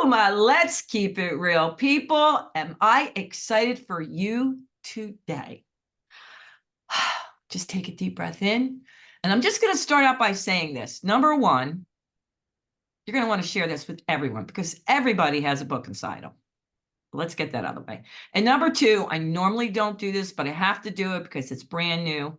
my Let's Keep It Real people. Am I excited for you today? Just take a deep breath in. And I'm just going to start out by saying this. Number one, you're going to want to share this with everyone because everybody has a book inside them. Let's get that out of the way. And number two, I normally don't do this, but I have to do it because it's brand new.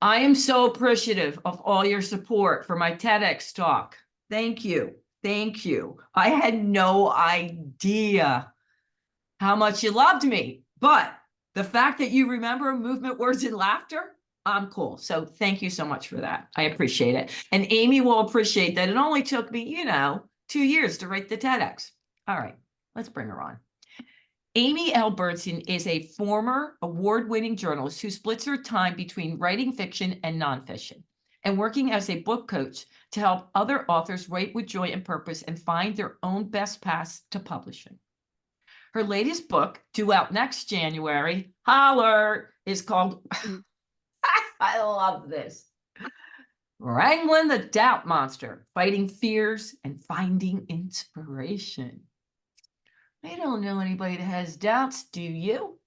I am so appreciative of all your support for my TEDx talk. Thank you. Thank you. I had no idea how much you loved me, but the fact that you remember movement, words, and laughter, I'm cool. So thank you so much for that. I appreciate it. And Amy will appreciate that it only took me, 2 years to write the TEDx. All right, let's bring her on. Amy L. Bernstein is a former award-winning journalist who splits her time between writing fiction and nonfiction and working as a book coach to help other authors write with joy and purpose and find their own best paths to publishing. Her latest book, due out next January, holler, is called, I love this, Wrangling the Doubt Monster, Fighting Fears and Finding Inspiration. I don't know anybody that has doubts, do you?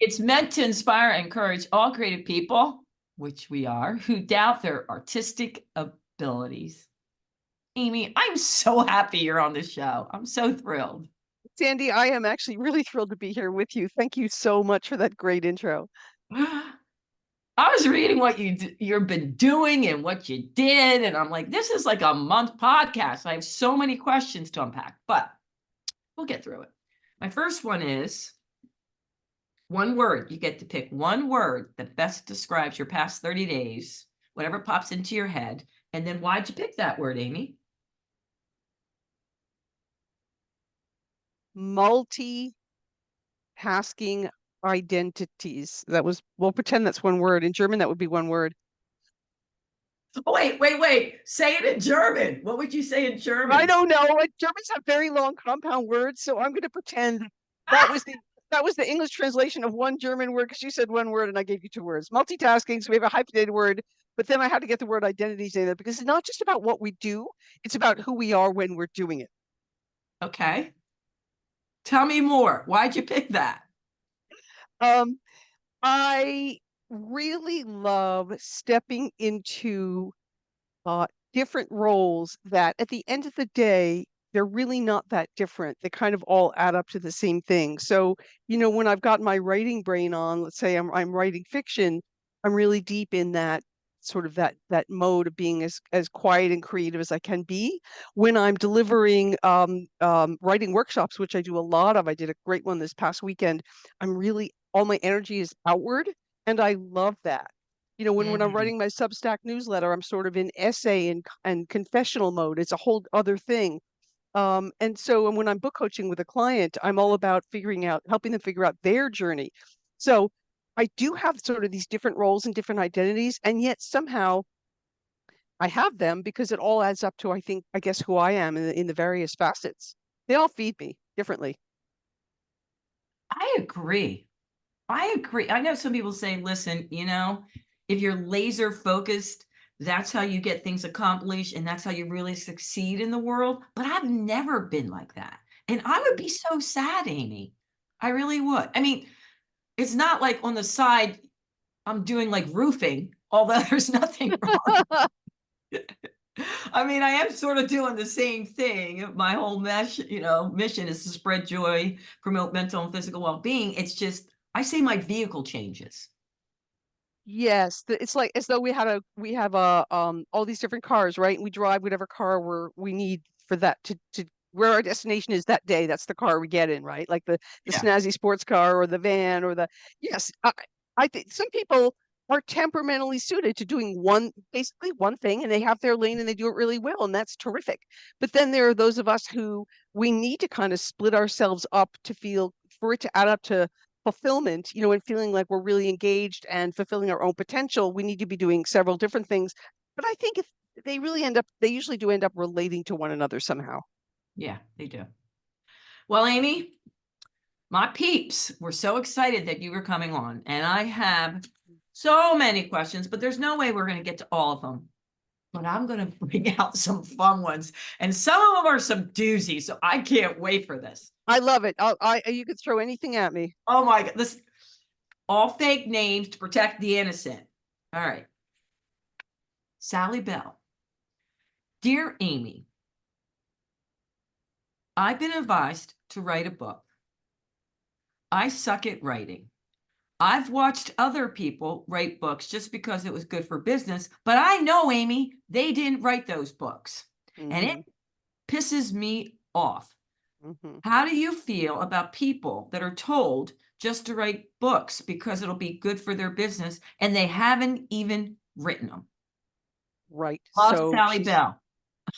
It's meant to inspire and encourage all creative people, which we are, who doubt their artistic abilities. Amy, I'm so happy you're on the show. I'm so thrilled. Sandy, I am actually really thrilled to be here with you. Thank you so much for that great intro. I was reading what you've been doing and what you did, and I'm like, this is like a month podcast. I have so many questions to unpack, but we'll get through it. My first one is one word. You get to pick one word that best describes your past 30 days, whatever pops into your head. And then why'd you pick that word, Amy? Multitasking identities. We'll pretend that's one word. In German, that would be one word. Oh, wait. Say it in German. What would you say in German? I don't know. Germans have very long compound words, so I'm going to pretend that was the English translation of one German word because you said one word and I gave you two words. Multitasking, so we have a hyphenated word, but then I had to get the word identities in there because it's not just about what we do, it's about who we are when we're doing it. Okay. Tell me more. Why'd you pick that? I really love stepping into different roles that at the end of the day, they're really not that different. They kind of all add up to the same thing. So, when I've got my writing brain on, let's say I'm writing fiction, I'm really deep in that sort of that mode of being as quiet and creative as I can be. When I'm delivering writing workshops, which I do a lot of, I did a great one this past weekend. All my energy is outward, and I love that. When I'm writing my Substack newsletter, I'm sort of in essay and confessional mode. It's a whole other thing. And when I'm book coaching with a client, I'm all about helping them figure out their journey. So I do have sort of these different roles and different identities, and yet somehow I have them because it all adds up to, I guess, who I am in the various facets. They all feed me differently. I agree. I know some people say, listen, if you're laser focused, that's how you get things accomplished and that's how you really succeed in the world. But I've never been like that. And I would be so sad, Amy. I really would. I mean, it's not like on the side, I'm doing like roofing, although there's nothing wrong. I mean, I am sort of doing the same thing. My whole mission is to spread joy, promote mental and physical well-being. It's just, I say my vehicle changes. Yes, it's like as though we have all these different cars, right? And we drive whatever car we need for that to where our destination is that day. That's the car we get in, right? Like the snazzy sports car or the van or yes. I think some people are temperamentally suited to doing basically one thing, and they have their lane and they do it really well, and that's terrific. But then there are those of us who we need to kind of split ourselves up for it to add up to fulfillment, and feeling like we're really engaged and fulfilling our own potential. We need to be doing several different things. But I think if they usually do end up relating to one another somehow. Yeah, they do. Well, Amy, my peeps were so excited that you were coming on, and I have so many questions, but there's no way we're going to get to all of them. but I'm going to bring out some fun ones. And some of them are some doozies. So I can't wait for this. I love it. You could throw anything at me. Oh my God. This all fake names to protect the innocent. All right. Sally Bell. Dear Amy, I've been advised to write a book. I suck at writing. I've watched other people write books just because it was good for business, but I know, Amy, they didn't write those books. And it pisses me off. How do you feel about people that are told just to write books because it'll be good for their business and they haven't even written them? Right. Love So Sally Bell.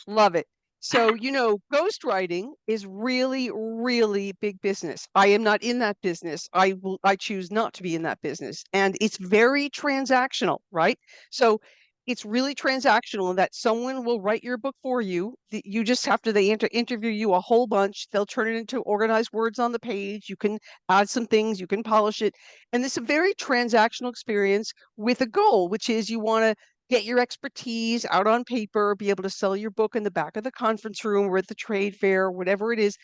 love it. So, ghostwriting is really, really big business. I am not in that business. I choose not to be in that business. And it's very transactional, right? So it's really transactional in that someone will write your book for you. You just have to, they interview you a whole bunch. They'll turn it into organized words on the page. You can add some things, you can polish it. And this is a very transactional experience with a goal, which is you want to get your expertise out on paper, be able to sell your book in the back of the conference room or at the trade fair, whatever it is.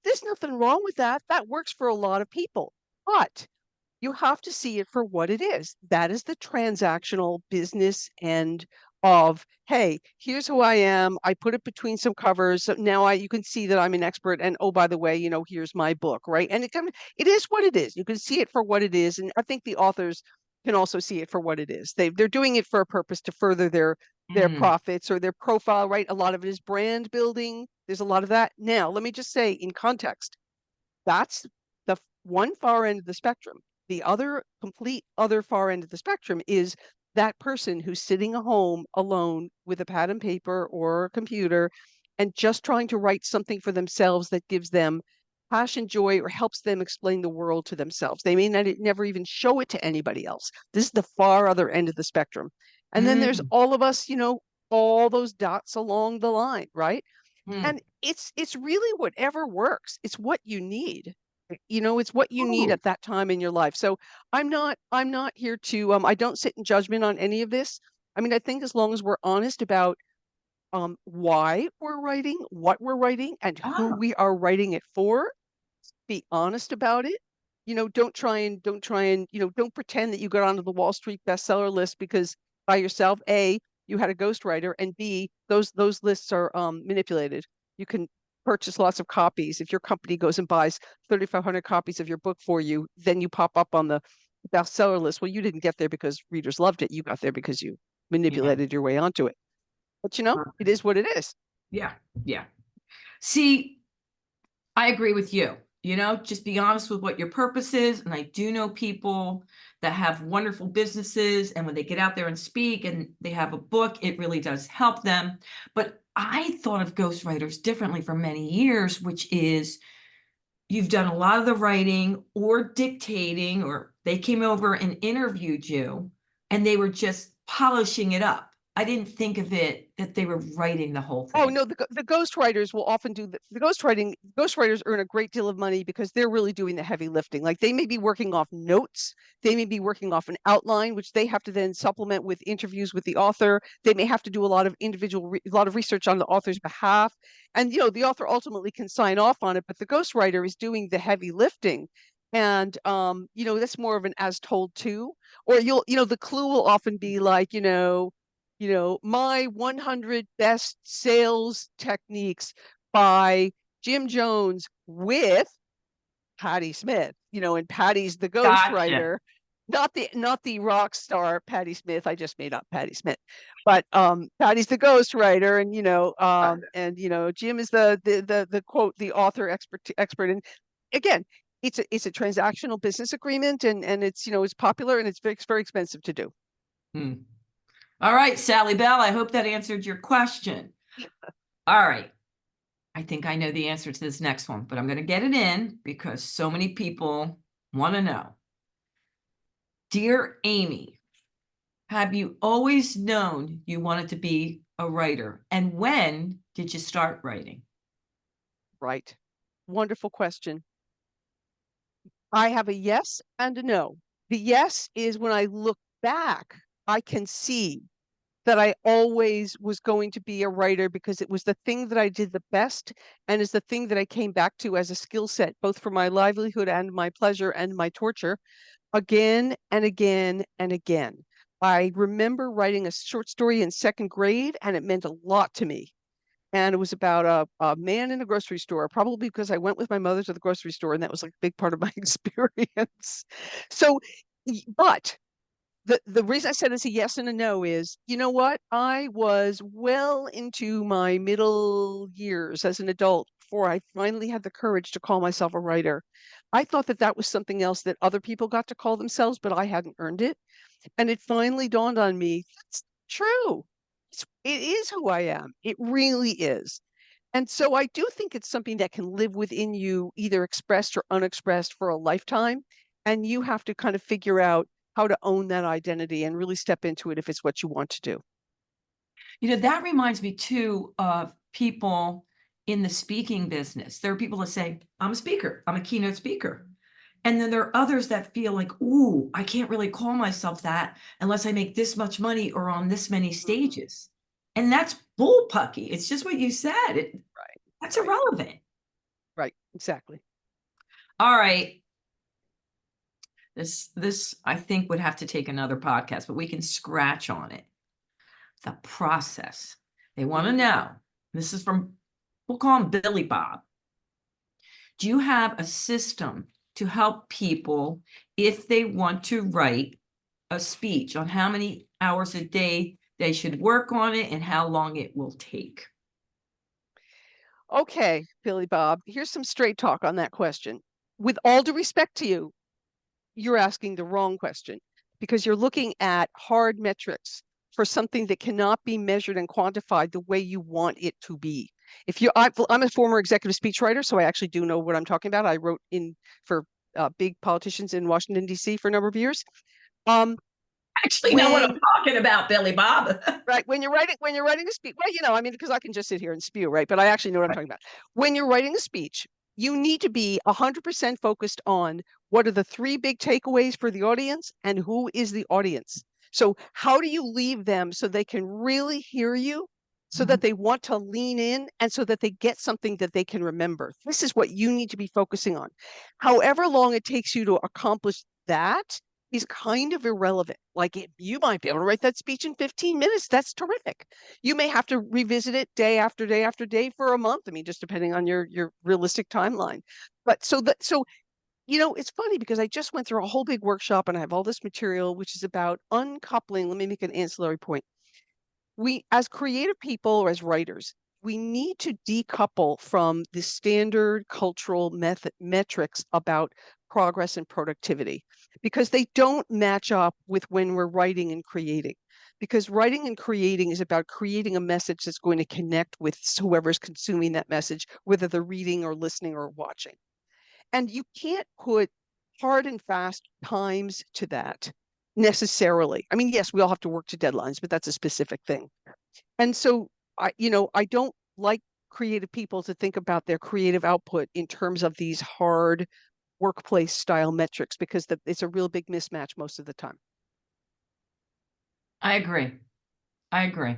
There's nothing wrong with that. That works for a lot of people. But you have to see it for what it is. That is the transactional business end of, hey, here's who I am. I put it between some covers. So now you can see that I'm an expert. And oh, by the way, here's my book, right? And it is what it is. You can see it for what it is. And I think the authors can also see it for what it is. They're doing it for a purpose to further their profits or their profile, right? A lot of it is brand building. There's a lot of that. Now, let me just say in context, that's the one far end of the spectrum. The other complete other far end of the spectrum is that person who's sitting at home alone with a pad and paper or a computer and just trying to write something for themselves that gives them passion, joy, or helps them explain the world to themselves. They may not never even show it to anybody else. This is the far other end of the spectrum. And then there's all of us, all those dots along the line, right? And it's really whatever works. It's what you need. It's what you need at that time in your life. So I'm not here to I don't sit in judgment on any of this. I mean, I think as long as we're honest about why we're writing, what we're writing, and who we are writing it for, be honest about it. Don't try and don't pretend that you got onto the Wall Street bestseller list because by yourself, A, you had a ghostwriter, and B, those lists are manipulated. You can purchase lots of copies. If your company goes and buys 3,500 copies of your book for you, then you pop up on the bestseller list. Well, you didn't get there because readers loved it. You got there because you manipulated your way onto it. But it is what it is. Yeah. Yeah. See, I agree with you. Just be honest with what your purpose is. And I do know people that have wonderful businesses. And when they get out there and speak and they have a book, it really does help them. But I thought of ghostwriters differently for many years, which is you've done a lot of the writing or dictating, or they came over and interviewed you and they were just polishing it up. I didn't think of it that they were writing the whole thing. Oh no, the ghostwriters will often do the ghostwriting. Ghostwriters earn a great deal of money because they're really doing the heavy lifting. Like they may be working off notes, they may be working off an outline, which they have to then supplement with interviews with the author. They may have to do a lot of a lot of research on the author's behalf, and the author ultimately can sign off on it, but the ghostwriter is doing the heavy lifting. And that's more of an as told to, or the clue will often be like, my 100 best sales techniques by Jim Jones with Patti Smith, and Patti's the ghostwriter, not the rock star Patti Smith. I just made up Patti Smith, but Patti's the ghostwriter, and Jim is the quote, the author expert. And again, it's a transactional business agreement, and it's it's popular and it's very expensive to do. All right, Sally Bell, I hope that answered your question. All right. I think I know the answer to this next one, but I'm going to get it in because so many people want to know. Dear Amy, have you always known you wanted to be a writer? And when did you start writing? Right. Wonderful question. I have a yes and a no. The yes is when I look back, I can see that I always was going to be a writer because it was the thing that I did the best and is the thing that I came back to as a skill set, both for my livelihood and my pleasure and my torture, again and again and again. I remember writing a short story in second grade, and it meant a lot to me. And it was about a man in a grocery store, probably because I went with my mother to the grocery store, and that was like a big part of my experience. So, but the reason I said it's a yes and a no is, you know what? I was well into my middle years as an adult before I finally had the courage to call myself a writer. I thought that that was something else that other people got to call themselves, but I hadn't earned it. And it finally dawned on me, that's true. It is who I am. It really is. And so I do think it's something that can live within you, either expressed or unexpressed, for a lifetime. And you have to kind of figure out how to own that identity and really step into it if it's what you want to do. That reminds me too of people in the speaking business. There are people that say, I'm a speaker, I'm a keynote speaker. And then there are others that feel like, ooh, I can't really call myself that unless I make this much money or on this many stages. And that's bullpucky. It's just what you said. That's Right. irrelevant. Right. Exactly. All right. This I think would have to take another podcast, but we can scratch on it. The process. They want to know. This is from, we'll call him Billy Bob. Do you have a system to help people if they want to write a speech on how many hours a day they should work on it and how long it will take? Okay, Billy Bob, here's some straight talk on that question. With all due respect to you, you're asking the wrong question because you're looking at hard metrics for something that cannot be measured and quantified the way you want it to be. I'm a former executive speechwriter, so I actually do know what I'm talking about. I wrote in for big politicians in Washington, D.C. for a number of years. Actually know what I'm talking about, Billy Bob. Right. When you're writing a speech, well, I mean, because I can just sit here and spew, right? But I actually know what I'm talking about. When you're writing a speech, you need to be 100% focused on what are the three big takeaways for the audience and who is the audience. So how do you leave them so they can really hear you, so that they want to lean in, and so that they get something that they can remember? This is what you need to be focusing on. However long it takes you to accomplish that is kind of irrelevant. Like, you might be able to write that speech in 15 minutes. That's terrific. You may have to revisit it day after day after day for a month. I mean, just depending on your realistic timeline. But so it's funny because I just went through a whole big workshop and I have all this material which is about uncoupling. Let me make an ancillary point. We, as creative people or as writers, we need to decouple from the standard cultural metrics about progress and productivity, because they don't match up with when we're writing and creating. Because writing and creating is about creating a message that's going to connect with whoever's consuming that message, whether they're reading or listening or watching. And you can't put hard and fast times to that necessarily. I mean, yes, we all have to work to deadlines, but that's a specific thing. And so I don't like creative people to think about their creative output in terms of these hard workplace style metrics, because it's a real big mismatch most of the time. I agree. I agree.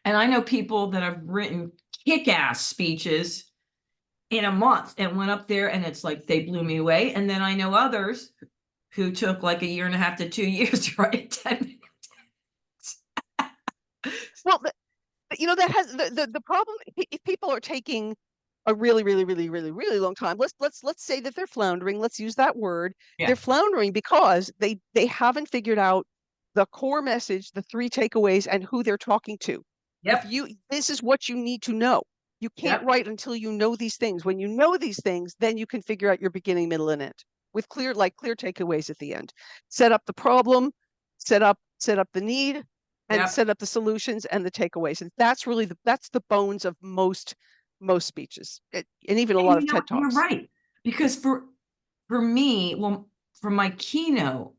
And I know people that have written kick-ass speeches in a month and went up there and it's like they blew me away. And then I know others who took like a year and a half to 2 years to write 10 minutes. Well, that has the problem. If people are taking a really, really, really, really, really long time, let's say that they're floundering. Let's use that word. Yeah. They're floundering because they haven't figured out the core message, the three takeaways, and who they're talking to. Yep. This is what you need to know. You can't write until you know these things. When you know these things, then you can figure out your beginning, middle, and end with clear takeaways at the end. Set up the problem, set up the need, and set up the solutions and the takeaways. And that's really that's the bones of most speeches, and even a lot of TED Talks. You're right. Because for me, well, for my keynote,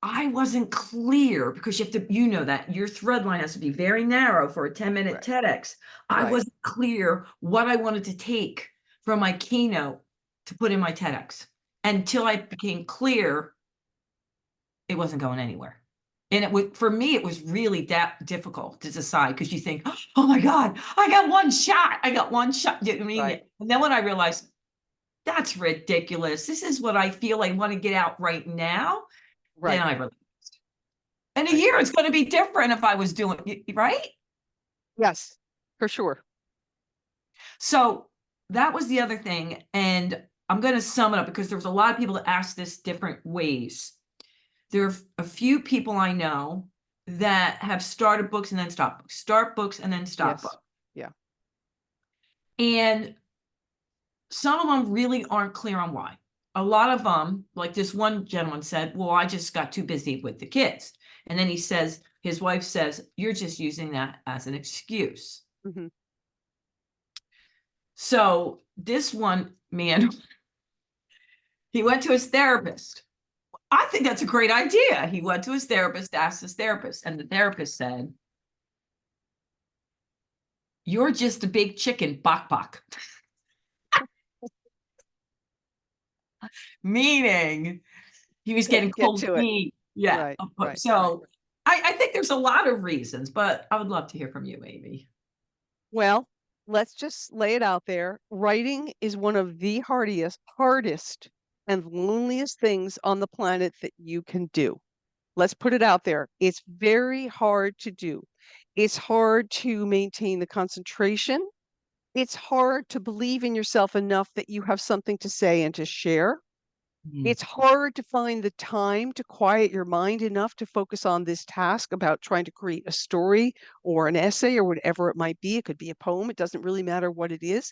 I wasn't clear because you have to, that your thread line has to be very narrow for a 10-minute TEDx. I wasn't clear what I wanted to take from my keynote to put in my TEDx. Until I became clear, it wasn't going anywhere. And it would, for me, it was really that difficult to decide because you think, oh my God, I got one shot. I got one shot. You know what I mean? Right. And then when I realized that's ridiculous, this is what I feel I want to get out right now, then Right. I really, in a Right. year, it's going to be different if I was doing, right? Yes, for sure. So that was the other thing. And I'm going to sum it up because there was a lot of people that asked this different ways. There are a few people I know that have started books and then stopped books, start books and then stop Yes. books. Yeah. And some of them really aren't clear on why. A lot of them, like this one gentleman said, well, I just got too busy with the kids. And then he says, his wife says, you're just using that as an excuse. Hmm. So this one man, he went to his therapist. I think that's a great idea. He went to his therapist, asked his therapist, and the therapist said, you're just a big chicken, bok bok. Meaning he was getting Get cold to it. feet. Yeah. Right. Right. Right. So I think there's a lot of reasons, but I would love to hear from you, Amy. Well, let's just lay it out there. Writing is one of the hardest and loneliest things on the planet that you can do. Let's put it out there. It's very hard to do. It's hard to maintain the concentration. It's hard to believe in yourself enough that you have something to say and to share. Mm. It's hard to find the time to quiet your mind enough to focus on this task about trying to create a story or an essay or whatever it might be. It could be a poem. It doesn't really matter what it is.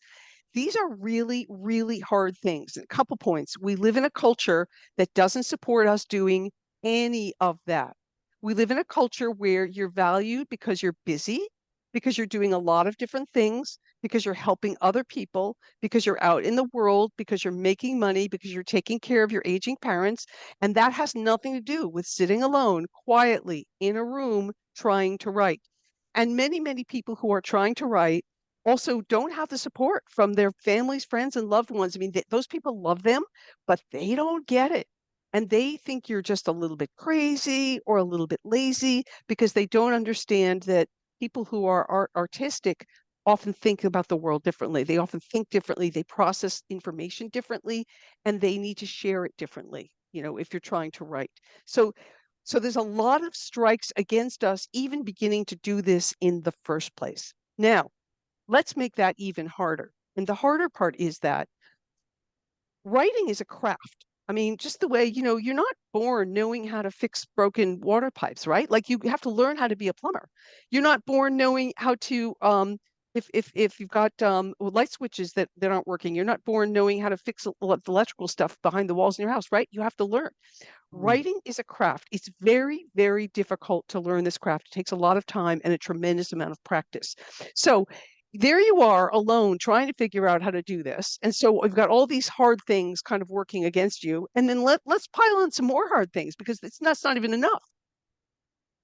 These are really, really hard things. A couple points. We live in a culture that doesn't support us doing any of that. We live in a culture where you're valued because you're busy, because you're doing a lot of different things, because you're helping other people, because you're out in the world, because you're making money, because you're taking care of your aging parents. And that has nothing to do with sitting alone quietly in a room trying to write. And many, many people who are trying to write also don't have the support from their families, friends, and loved ones. I mean, those people love them, but they don't get it. And they think you're just a little bit crazy or a little bit lazy because they don't understand that people who are artistic often think about the world differently. They often think differently. They process information differently, and they need to share it differently, if you're trying to write. So there's a lot of strikes against us even beginning to do this in the first place. Now, let's make that even harder. And the harder part is that writing is a craft. I mean, just the way, you're not born knowing how to fix broken water pipes, right? Like you have to learn how to be a plumber. You're not born knowing how to if you've got light switches that aren't working, you're not born knowing how to fix the electrical stuff behind the walls in your house, right? You have to learn. Mm. Writing is a craft. It's very, very difficult to learn this craft. It takes a lot of time and a tremendous amount of practice. So there you are alone trying to figure out how to do this. And so we've got all these hard things kind of working against you. And then let's pile on some more hard things because that's not even enough.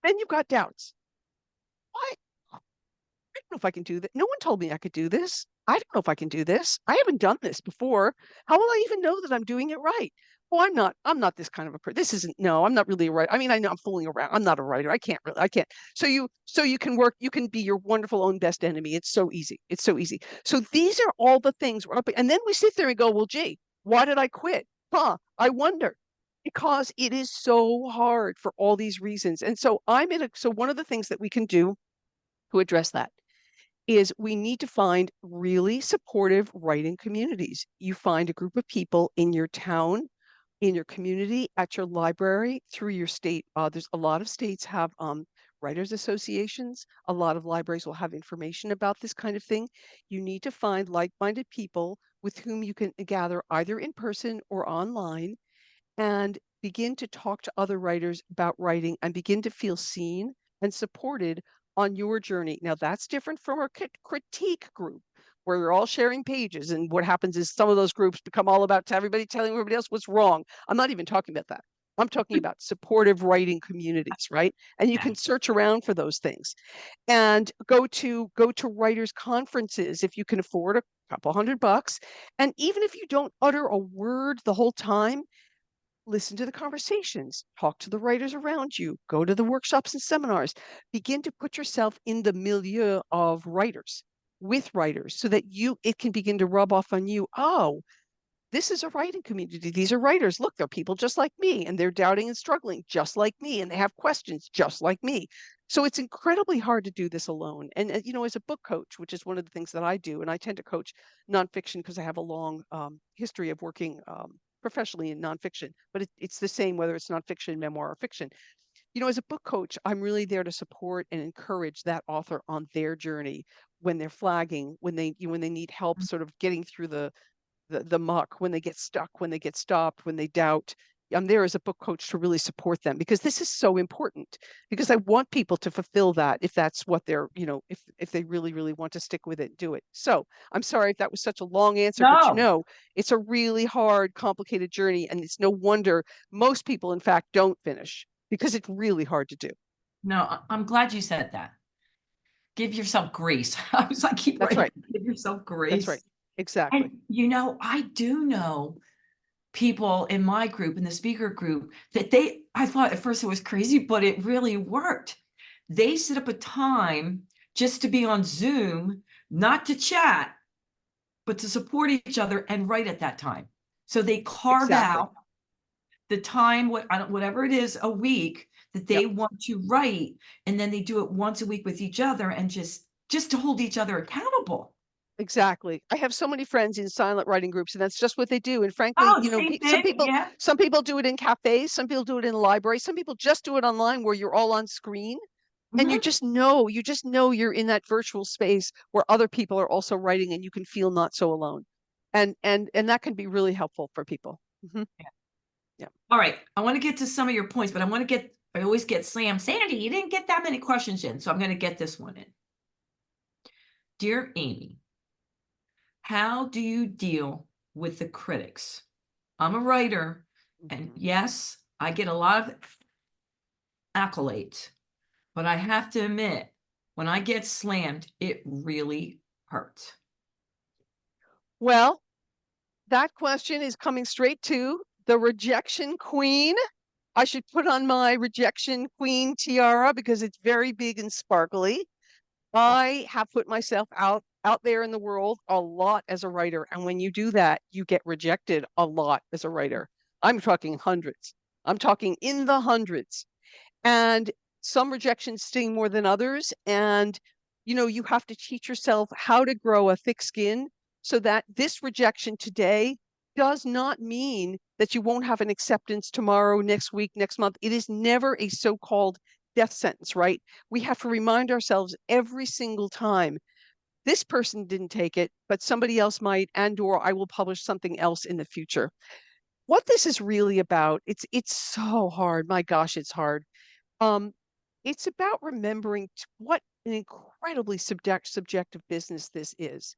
Then you've got doubts. Why? I don't know if I can do that. No one told me I could do this. I don't know if I can do this. I haven't done this before. How will I even know that I'm doing it right? Oh, I'm not this kind of a person. This isn't, no, I'm not really a writer. I mean, I know I'm fooling around. I'm not a writer. I can't. So you can work, you can be your wonderful own best enemy. It's so easy. It's so easy. So these are all the things we're up, and then we sit there and go, well, gee, why did I quit? I wonder. Because it is so hard for all these reasons. And so one of the things that we can do to address that is we need to find really supportive writing communities. You find a group of people in your town, in your community, at your library, through your state. There's a lot of states have writers associations. A lot of libraries will have information about this kind of thing. You need to find like-minded people with whom you can gather either in person or online and begin to talk to other writers about writing and begin to feel seen and supported on your journey. Now, that's different from a critique group where you're all sharing pages. And what happens is some of those groups become all about everybody telling everybody else what's wrong. I'm not even talking about that. I'm talking about supportive writing communities, right? And you Yeah. can search around for those things and go to writers conferences if you can afford a couple $100. And even if you don't utter a word the whole time, listen to the conversations, talk to the writers around you, go to the workshops and seminars, begin to put yourself in the milieu of writers with writers so that it can begin to rub off on you. Oh, this is a writing community. These are writers. Look, they're people just like me, and they're doubting and struggling just like me, and they have questions just like me. So it's incredibly hard to do this alone. And, as a book coach, which is one of the things that I do, and I tend to coach nonfiction because I have a long history of working professionally in nonfiction, but it's the same whether it's nonfiction, memoir, or fiction. As a book coach, I'm really there to support and encourage that author on their journey when they're flagging, when they need help sort of getting through the muck, when they get stuck, when they get stopped, when they doubt. I'm there as a book coach to really support them because this is so important, because I want people to fulfill that if that's what they're, if they really, really want to stick with it and do it. So I'm sorry if that was such a long answer, but No, it's a really hard, complicated journey. And it's no wonder most people, in fact, don't finish because it's really hard to do. no, I'm glad you said that. Give yourself grace. I was like, keep That's writing, right. give yourself That's right. grace. Exactly. And I do know people in my group, in the speaker group, that I thought at first it was crazy, but it really worked. They set up a time just to be on Zoom, not to chat, but to support each other and write at that time. So they carve Exactly. out the time, whatever it is, a week that Yep. they want to write, and then they do it once a week with each other, and just to hold each other accountable. Exactly. I have so many friends in silent writing groups, and that's just what they do. And frankly, Oh, the same thing. some people Yeah. do it in cafes, some people do it in libraries, some people just do it online where you're all on screen and Mhm. you just know you're in that virtual space where other people are also writing and you can feel not so alone. And that can be really helpful for people. Mhm. Yeah. All right. I want to get to some of your points, but I always get slammed. Sandy, you didn't get that many questions in, so I'm going to get this one in. Dear Amy, how do you deal with the critics? I'm a writer, and Mhm. yes, I get a lot of accolades, but I have to admit, when I get slammed, it really hurts. Well, that question is coming straight to the rejection queen. I should put on my rejection queen tiara because it's very big and sparkly. I have put myself out there in the world a lot as a writer, and when you do that, you get rejected a lot as a writer. I'm talking hundreds. I'm talking in the hundreds. And some rejections sting more than others, and you have to teach yourself how to grow a thick skin so that this rejection today does not mean that you won't have an acceptance tomorrow, next week, next month. It is never a so-called death sentence, right? We have to remind ourselves every single time this person didn't take it, but somebody else might, and or I will publish something else in the future. What this is really about, it's so hard. My gosh, it's hard. um, it's about remembering what an incredibly subjective business this is.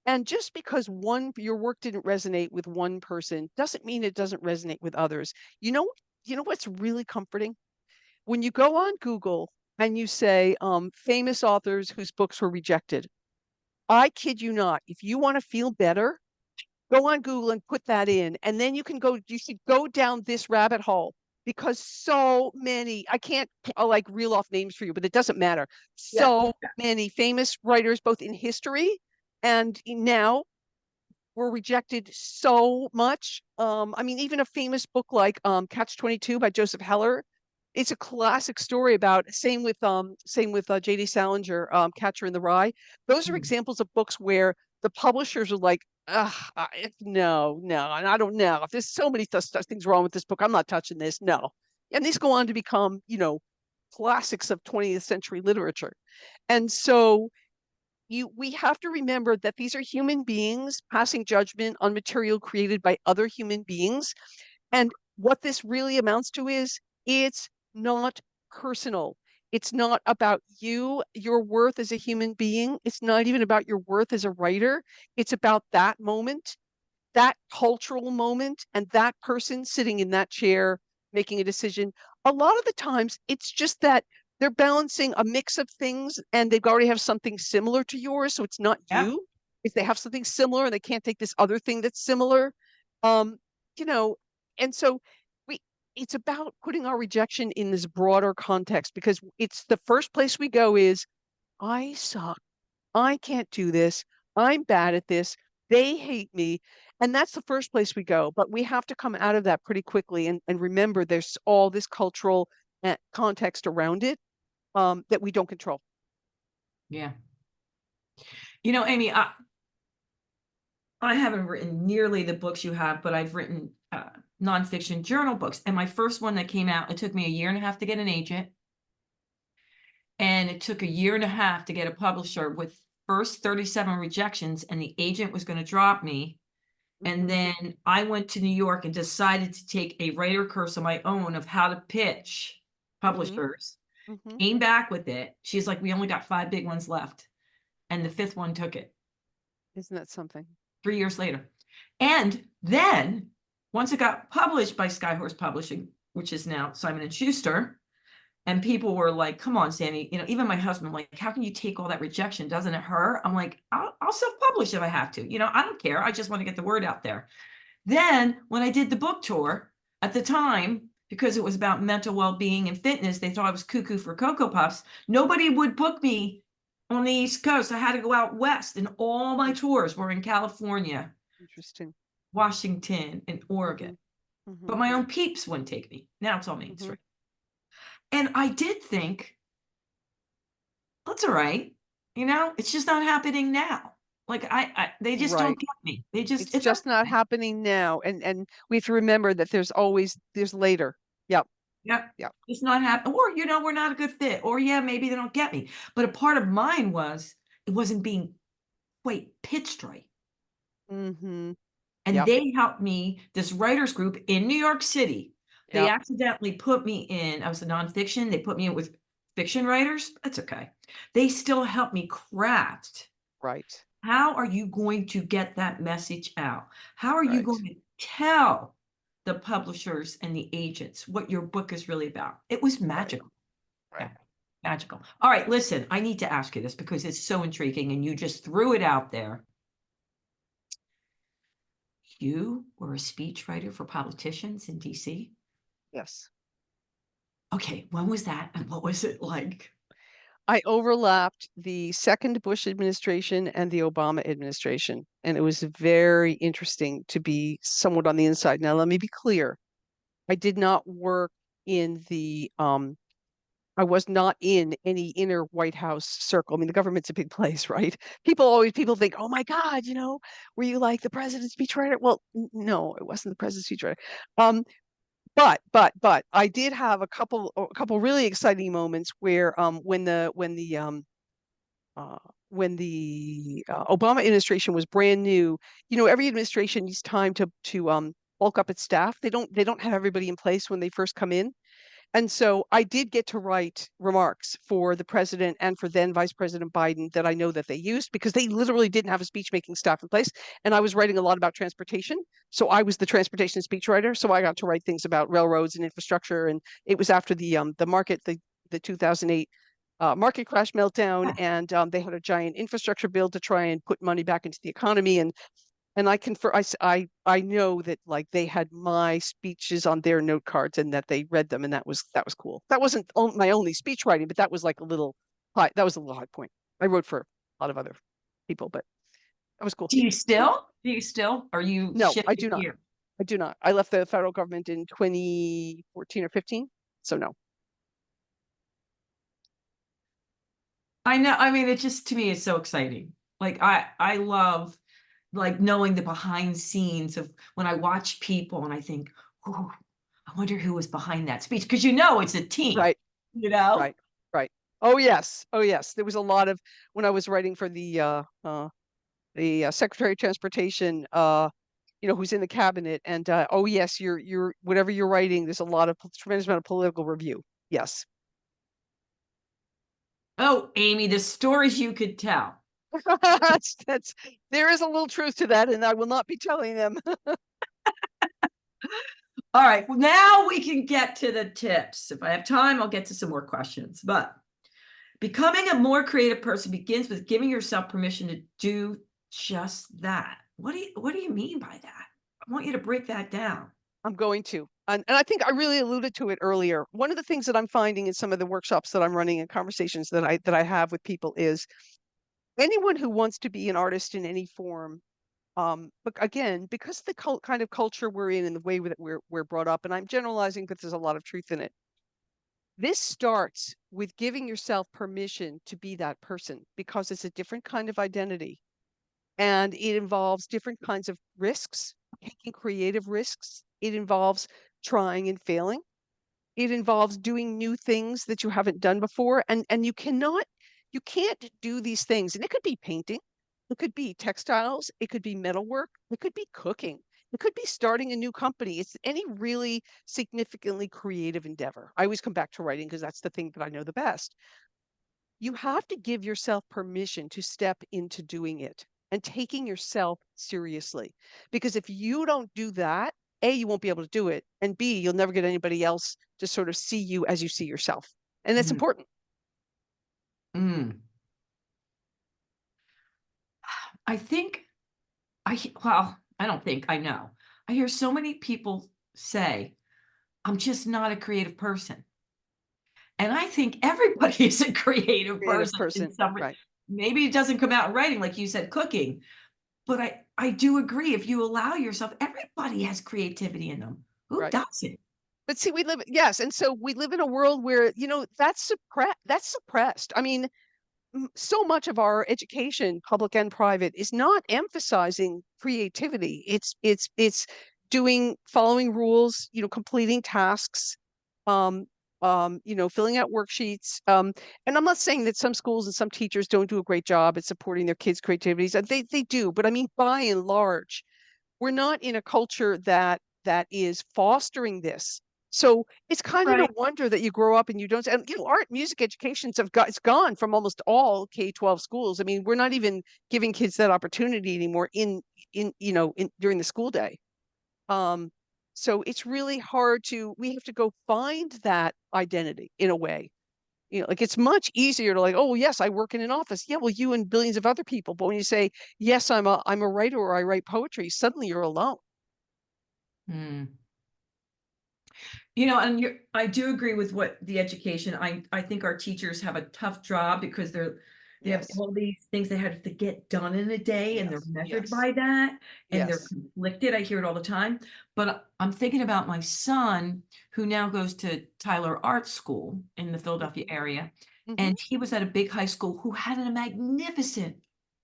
And just because your work didn't resonate with one person doesn't mean it doesn't resonate with others. You know what's really comforting? When you go on Google and you say famous authors whose books were rejected, I kid you not, if you want to feel better, go on Google and put that in, and then you should go down this rabbit hole because so many, I can't like reel off names for you, but it doesn't matter. Yeah. So many famous writers, both in history and now, were rejected so much. I mean, even a famous book like Catch 22 by Joseph Heller. It's a classic story about same with J.D. Salinger, Catcher in the Rye. Those are Mm. examples of books where the publishers are like, no, no, and I don't know. If there's so many things wrong with this book, I'm not touching this. No. And these go on to become, classics of 20th century literature. And so we have to remember that these are human beings passing judgment on material created by other human beings. And what this really amounts to is it's not personal. It's not about your worth as a human being. It's not even about your worth as a writer. It's about that moment, that cultural moment, and that person sitting in that chair making a decision. A lot of the times, it's just that they're balancing a mix of things and they already have something similar to yours. So it's not Yeah. you. If they have something similar and they can't take this other thing that's similar, um, you know, and so it's about putting our rejection in this broader context, because it's the first place we go is, I suck. I can't do this. I'm bad at this. They hate me. And that's the first place we go. But we have to come out of that pretty quickly and remember there's all this cultural context around it that we don't control. Yeah. You know, Amy, I haven't written nearly the books you have, but I've written nonfiction journal books. And my first one that came out, it took me 1.5 years to get an agent. And it took 1.5 years to get a publisher with first 37 rejections, and the agent was going to drop me. And then I went to New York and decided to take a writer course of my own of how to pitch publishers. Mhm. Came back with it. She's like, we only got 5 big ones left. And the 5th one took it Isn't that something? 3 years later. And then once it got published by Skyhorse Publishing, which is now Simon and Schuster, and people were like, come on, Sandy, you know, even my husband, like, how can you take all that rejection? Doesn't it hurt? I'm like, I'll self-publish if I have to. You know, I don't care. I just want to get the word out there. Then when I did the book tour at the time, because it was about mental well-being and fitness, they thought I was cuckoo for Cocoa Puffs. Nobody would book me on the East Coast. I had to go out west, and all my tours were in California, Interesting. Washington, and Oregon. But my own peeps wouldn't take me. Now it's all mainstream. And I did think, that's all right. You know, it's just not happening now. Like they just don't Right. get me. They just, It's just not happening now. And we have to remember that there's later. Yep. yeah, Yep. it's not happening. Or, you know, we're not a good fit. Or yeah, maybe they don't get me. But a part of mine was it wasn't being quite pitched right. Mm-hmm. And Yep. they helped me, this writers group in New York City. They Yep. accidentally put me in, I was a nonfiction, they put me in with fiction writers. That's okay. They still helped me craft. Right. How are you going to get that message out? How are you Right. going to tell the publishers and the agents what your book is really about? It was magical. Right. Yeah, magical. All right, listen, I need to ask you this because it's so intriguing and you just threw it out there. You were a speechwriter for politicians in DC? Yes. Okay, when was that and what was it like? I overlapped the second Bush administration and the Obama administration, and it was very interesting to be somewhat on the inside. Now, let me be clear. I did not work in I was not in any inner White House circle. I mean, the government's a big place, right? People think, oh my God, were you like the president's speechwriter? Well, no, it wasn't the president's speechwriter. But I did have a couple really exciting moments where uh, when the Obama administration was brand new, every administration needs time to bulk up its staff. They don't have everybody in place when they first come in. And so I did get to write remarks for the president and for then Vice President Biden that I know that they used, because they literally didn't have a speech making staff in place. And I was writing a lot about transportation. So I was the transportation speechwriter. So I got to write things about railroads and infrastructure. And it was after the 2008 market crash meltdown, and they had a giant infrastructure bill to try and put money back into the economy. And I confirm, I know that like they had my speeches on their note cards and that they read them, and that was cool. That wasn't my only speech writing, but that was like a little high. That was a little high point. I wrote for a lot of other people, but that was cool. Do you still? Do you still? Are you No, I shifting do not. here? I do not. I left the federal government in 2014 or 15, so no. I know. I mean, it just to me is so exciting. Like I love like knowing the behind scenes of when I watch people and I think, oh, I wonder who was behind that speech. Because it's a team, Right, you know? right, right. Oh yes, oh yes. There was a lot of when I was writing for the Secretary of Transportation, who's in the cabinet, and oh yes, you're whatever you're writing, there's a lot of tremendous amount of political review. Yes. Oh, Amy, the stories you could tell. That's there is a little truth to that, and I will not be telling them. All right, well, now we can get to the tips. If I have time, I'll get to some more questions. But becoming a more creative person begins with giving yourself permission to do just that. What do you mean by that? I want you to break that down. I'm going to. And I think I really alluded to it earlier. One of the things that I'm finding in some of the workshops that I'm running and conversations that I have with people is anyone who wants to be an artist in any form, but again, because of the kind of culture we're in and the way that we're brought up, and I'm generalizing, but there's a lot of truth in it. This starts with giving yourself permission to be that person because it's a different kind of identity and it involves different kinds of risks, taking creative risks. It involves trying and failing. It involves doing new things that you haven't done before. And you can't do these things. And it could be painting, it could be textiles, it could be metalwork, it could be cooking, it could be starting a new company. It's any really significantly creative endeavor. I always come back to writing because that's the thing that I know the best. You have to give yourself permission to step into doing it and taking yourself seriously. Because if you don't do that, A, you won't be able to do it. And B, you'll never get anybody else to sort of see you as you see yourself. And that's Mm, important. mm. I think well, I don't think I know. I hear so many people say, I'm just not a creative person. And I think everybody is a creative Creative person in person. some Right. maybe it doesn't come out in writing, like you said, cooking, but I do agree. If you allow yourself, everybody has creativity in them. Who Right. doesn't? But see, yes. And so we live in a world where, that's suppressed. I mean, so much of our education, public and private, is not emphasizing creativity. It's following rules, completing tasks, um, filling out worksheets. And I'm not saying that some schools and some teachers don't do a great job at supporting their kids' creativities. They do, but I mean, by and large, we're not in a culture that is fostering this. So it's kind of no Right. wonder that you grow up and you don't. And art, music educations it's gone from almost all K-12 schools. I mean, we're not even giving kids that opportunity anymore in during the school day. Um, so it's really hard we have to go find that identity in a way. Like it's much easier to like, oh yes, I work in an office. Yeah, well, you and billions of other people. But when you say, yes, I'm a writer or I write poetry, suddenly you're alone. Mm. And I do agree with what the education. I think our teachers have a tough job because they have Yes. all these things they have to get done in a day and they're Yes. measured Yes. by that and they're Yes. conflicted. I hear it all the time. But I'm thinking about my son who now goes to Tyler Art School in the Philadelphia Mhm. area. Mhm. And he was at a big high school who had a magnificent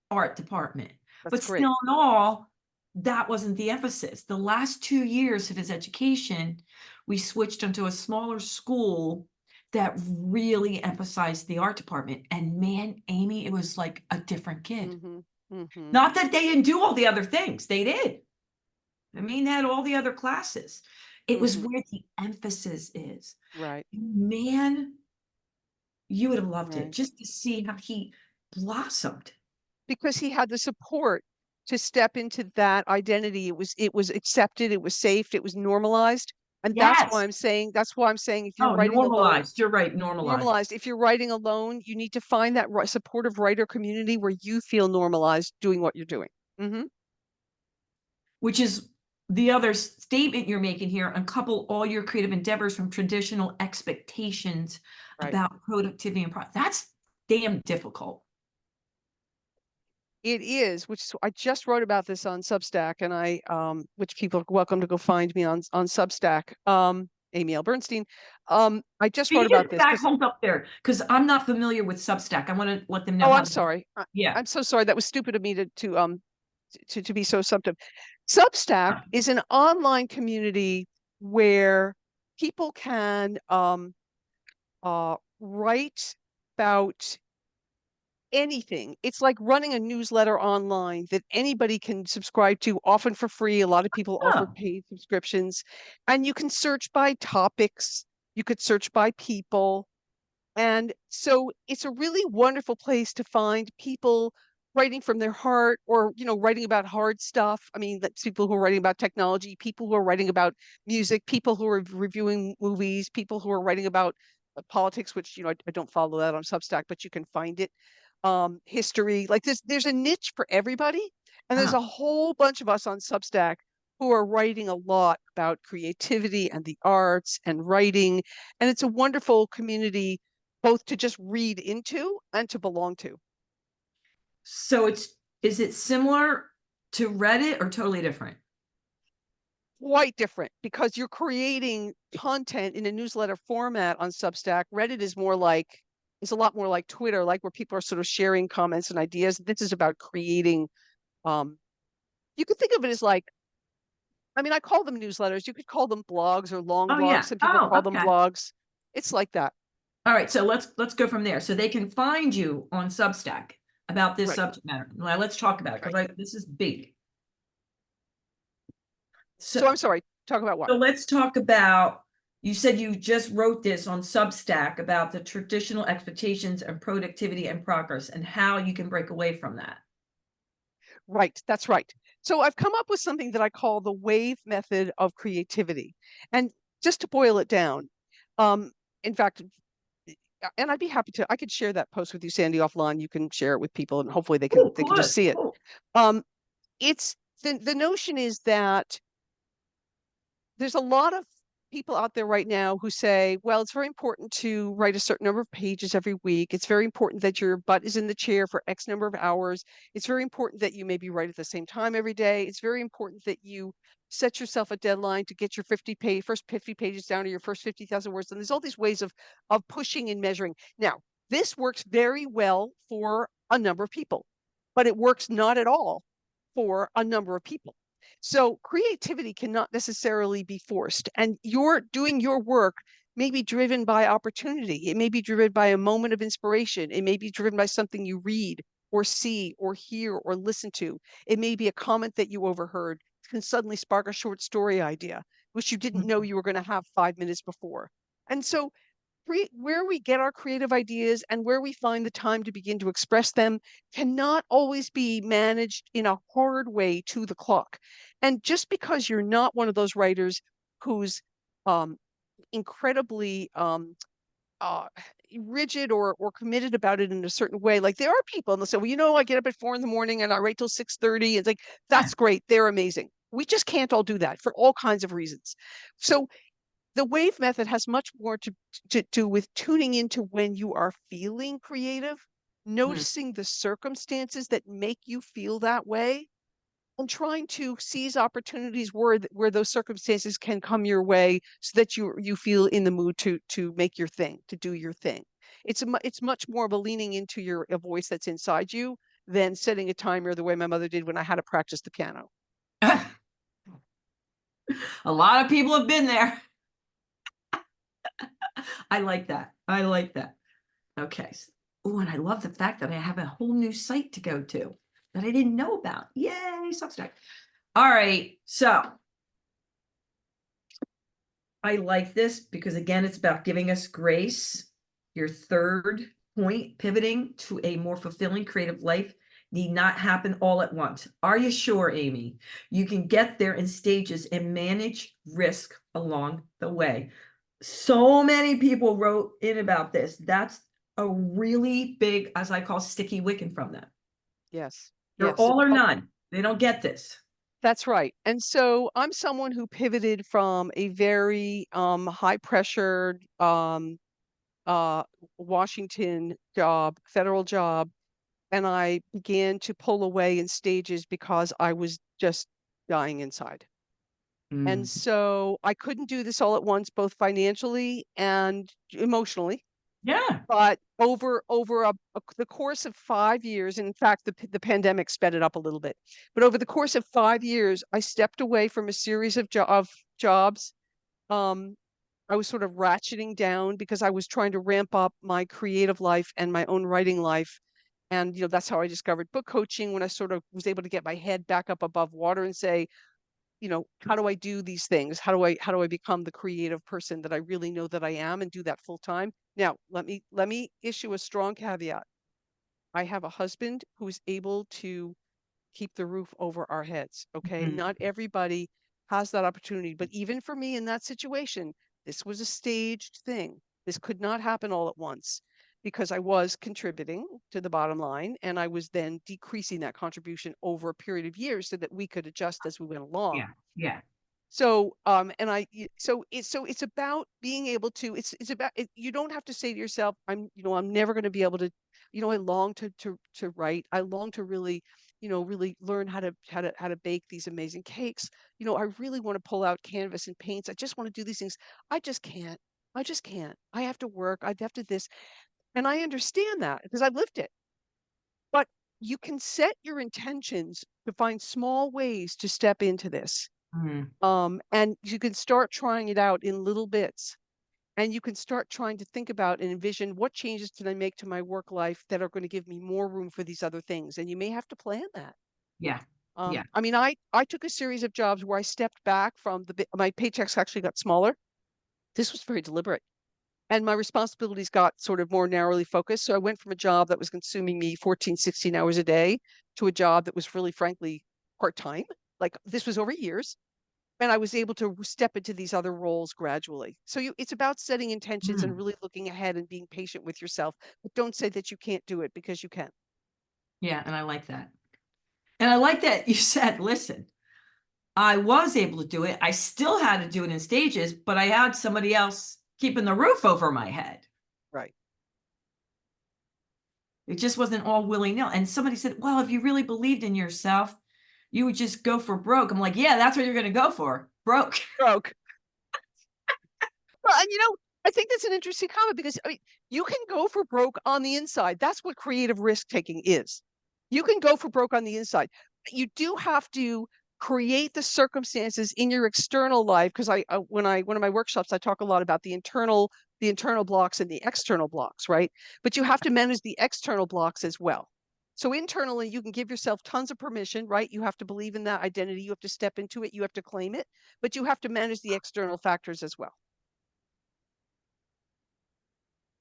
art department. That's But great. still in all, that wasn't the emphasis. The last 2 years of his education, we switched him to a smaller school that really emphasized the art department. And man, Amy, it was like a different kid. Mhm. Mhm. Not that they didn't do all the other things, they did. I mean, they had all the other classes. It was Mhm. where the emphasis is. Right. Man, you would have loved it Right. just to see how he blossomed. Because he had the support to step into that identity. It was accepted, it was safe, it was normalized. And Yes. that's why I'm saying if you're Oh, writing alone, normalized. You're right, normalized. normalized. If you're writing alone, you need to find that supportive writer community where you feel normalized doing what you're doing. Hmm. Which is the other statement you're making here, uncouple all your creative endeavors from traditional expectations Right. about productivity and that's damn difficult. It is, I just wrote about this on Substack, and which people are welcome to go find me on Substack. Amy L. Bernstein. I just Can wrote you just about this back because, hold up there? Because I'm not familiar with Substack. I want to let them know oh, how I'm to, sorry. yeah. I'm so sorry. That was stupid of me to be so assumptive. Substack is an online community where people can write about anything. It's like running a newsletter online that anybody can subscribe to, often for free. A lot of people offer Oh, paid subscriptions, and you can search by topics. You could search by people. And so it's a really wonderful place to find people writing from their heart or, writing about hard stuff. I mean, that's people who are writing about technology, people who are writing about music, people who are reviewing movies, people who are writing about politics, which, I don't follow that on Substack, but you can find it. History, like there's a niche for everybody. And there's uh, a whole bunch of us on Substack who are writing a lot about creativity and the arts and writing. And it's a wonderful community both to just read into and to belong to. So is it similar to Reddit or totally different? Quite different because you're creating content in a newsletter format on Substack. Reddit is more like, it's a lot more like Twitter, like where people are sort of sharing comments and ideas. This is about creating, you could think of it as like, I mean, I call them newsletters. You could call them blogs or long Oh, blogs. yeah. Some people Oh, call them okay. blogs. It's like that. All right. So let's go from there. So they can find you on Substack about this Right. subject matter. Now let's talk about it Right. because this is big. So I'm sorry, talk about what? So let's talk about, you said you just wrote this on Substack about the traditional expectations of productivity and progress and how you can break away from that. Right, that's right. So I've come up with something that I call the wave method of creativity. And just to boil it down, in fact, and I'd be happy to, I could share that post with you, Sandy, offline. You can share it with people and hopefully they Oh, can just good. see it. Oh, Um, it's the notion is that there's a lot of people out there right now who say, well, it's very important to write a certain number of pages every week. It's very important that your butt is in the chair for X number of hours. It's very important that you maybe write at the same time every day. It's very important that you set yourself a deadline to get your first 50 pages down to your first 50,000 words. And there's all these ways of pushing and measuring. Now, this works very well for a number of people, but it works not at all for a number of people. So creativity cannot necessarily be forced, and you're doing your work may be driven by opportunity. It may be driven by a moment of inspiration. It may be driven by something you read or see or hear or listen to. It may be a comment that you overheard can suddenly spark a short story idea, which you didn't know you were going to have 5 minutes before. And so where we get our creative ideas and where we find the time to begin to express them cannot always be managed in a hard way to the clock. And just because you're not one of those writers who's um, incredibly uh, rigid or committed about it in a certain way, like there are people and they'll say, well, I get up at 4 in the morning and I write till 6:30. It's like, that's great. They're amazing. We just can't all do that for all kinds of reasons. So the wave method has much more to do with tuning into when you are feeling creative, hmm. noticing the circumstances that make you feel that way, and trying to seize opportunities where those circumstances can come your way so that you feel in the mood to make your thing, to do your thing. It's much more of a leaning into a voice that's inside you than setting a timer the way my mother did when I had to practice the piano. A lot of people have been there. I like that. I like that. Okay. Oh, and I love the fact that I have a whole new site to go to that I didn't know about. Yay, Substack. All right. So I like this because, again, it's about giving us grace. Your third point, pivoting to a more fulfilling creative life, need not happen all at once. Are you sure, Amy? You can get there in stages and manage risk along the way. So many people wrote in about this. That's a really big, as I call, sticky wicket from them. Yes, They're yes. all or none. They don't get this. That's right. And so I'm someone who pivoted from a very high pressured uh, Washington job, federal job, and I began to pull away in stages because I was just dying inside. And Mm. so I couldn't do this all at once, both financially and emotionally. Yeah. But over the course of 5 years, and in fact, the pandemic sped it up a little bit. But over the course of 5 years, I stepped away from a series of jobs. Um, I was sort of ratcheting down because I was trying to ramp up my creative life and my own writing life. And that's how I discovered book coaching, when I sort of was able to get my head back up above water and say, how do I do these things? How do I become the creative person that I really know that I am and do that full time? Now, let me issue a strong caveat. I have a husband who is able to keep the roof over our heads, okay? Mhm. Not everybody has that opportunity, but even for me in that situation, this was a staged thing. This could not happen all at once. because I was contributing to the bottom line, and I was then decreasing that contribution over a period of years so that we could adjust as we went along. Yeah. Yeah. So, so it's about being able to, it's about, you don't have to say to yourself, I'm never going to be able to, I long to write. I long to really, really learn how to bake these amazing cakes. I really want to pull out canvas and paints. I just want to do these things. I just can't. I just can't. I have to work. I have to this. And I understand that because I've lived it. But you can set your intentions to find small ways to step into this. Mm, And you can start trying it out in little bits. And you can start trying to think about and envision what changes can I make to my work life that are going to give me more room for these other things. And you may have to plan that. yeah. Yeah. I mean, I took a series of jobs where I stepped back from my paychecks actually got smaller. This was very deliberate. And my responsibilities got sort of more narrowly focused. So I went from a job that was consuming me 14, 16 hours a day to a job that was really, frankly, part-time. Like this was over years. And I was able to step into these other roles gradually. So it's about setting intentions and Mm, really looking ahead and being patient with yourself. But don't say that you can't do it because you can. yeah. And I like that. And I like that you said, listen, I was able to do it. I still had to do it in stages, but I had somebody else keeping the roof over my head. Right. It just wasn't all willy-nilly. And somebody said, well, if you really believed in yourself, you would just go for broke. I'm like, yeah, that's what you're going to go for. Broke. Broke. Well, and I think that's an interesting comment because I mean, you can go for broke on the inside. That's what creative risk taking is. You can go for broke on the inside. You do have to create the circumstances in your external life because when I one of my workshops I talk a lot about the internal blocks and the external blocks, right? But you have to manage the external blocks as well. So internally, you can give yourself tons of permission, right? You have to believe in that identity. You have to step into it. You have to claim it, but you have to manage the external factors as well.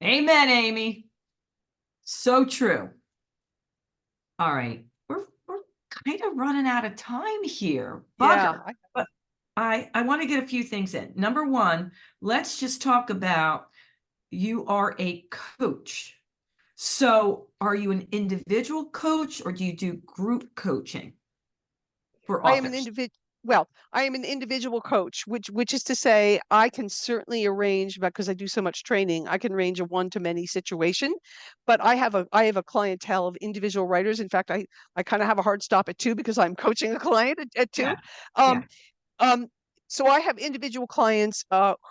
Amen, Amy. So true. All right. We're kind of running out of time here. Yeah, Bugger. But I want to get a few things in. Number one, let's just talk about you are a coach. So are you an individual coach or do you do group coaching for I am an authors? individual. Well, I am an individual coach, which is to say, I can certainly arrange because I do so much training. I can arrange a one-to-many situation, but I have a clientele of individual writers. In fact, I kind of have a hard stop at two because I'm coaching a client at two. Yeah. Yeah. Um, um, so I have individual clients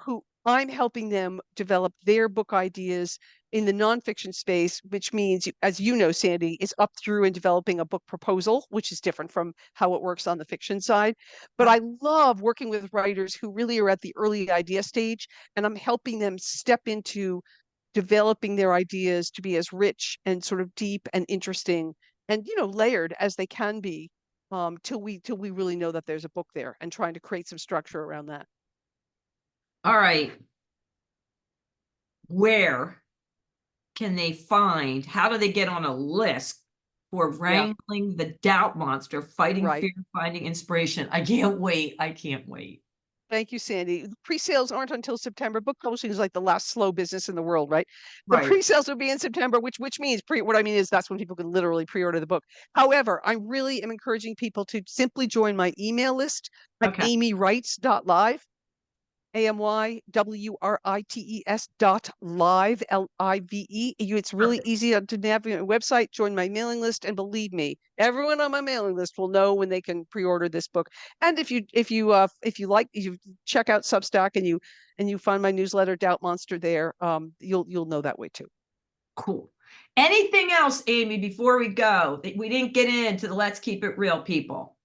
who I'm helping them develop their book ideas in the nonfiction space, which means, as you know, Sandy, is up through and developing a book proposal, which is different from how it works on the fiction side. But I love working with writers who really are at the early idea stage, and I'm helping them step into developing their ideas to be as rich and sort of deep and interesting and layered as they can be till we really know that there's a book there and trying to create some structure around that. All right. Where can they find, how do they get on a list for Yeah, wrangling the doubt monster, fighting right. fear, finding inspiration? I can't wait. I can't wait. Thank you, Sandy. Pre-sales aren't until September. Book publishing is like the last slow business in the world, right? The Right. pre-sales will be in September, which means what I mean is that's when people can literally pre-order the book. However, I really am encouraging people to simply join my email list at Okay. amywrites.live. AMYWRITES.live, LIVE. It's really Perfect. easy to navigate my website, join my mailing list, and believe me, everyone on my mailing list will know when they can pre-order this book. And if you check out Substack and you find my newsletter Doubt Monster there, you'll know that way too. Cool. Anything else, Amy, before we go that we didn't get into the let's keep it real people?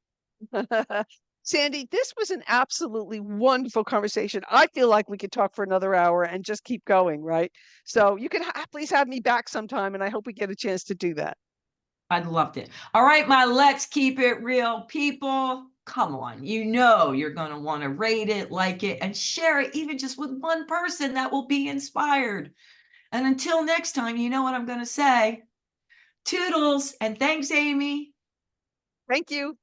Sandy, this was an absolutely wonderful conversation. I feel like we could talk for another hour and just keep going, right? So you can please have me back sometime, and I hope we get a chance to do that. I loved it. All right, my let's keep it real people. Come on, you know you're going to want to rate it, like it, and share it, even just with one person that will be inspired. And until next time, you know what I'm going to say. Toodles, and thanks, Amy. Thank you.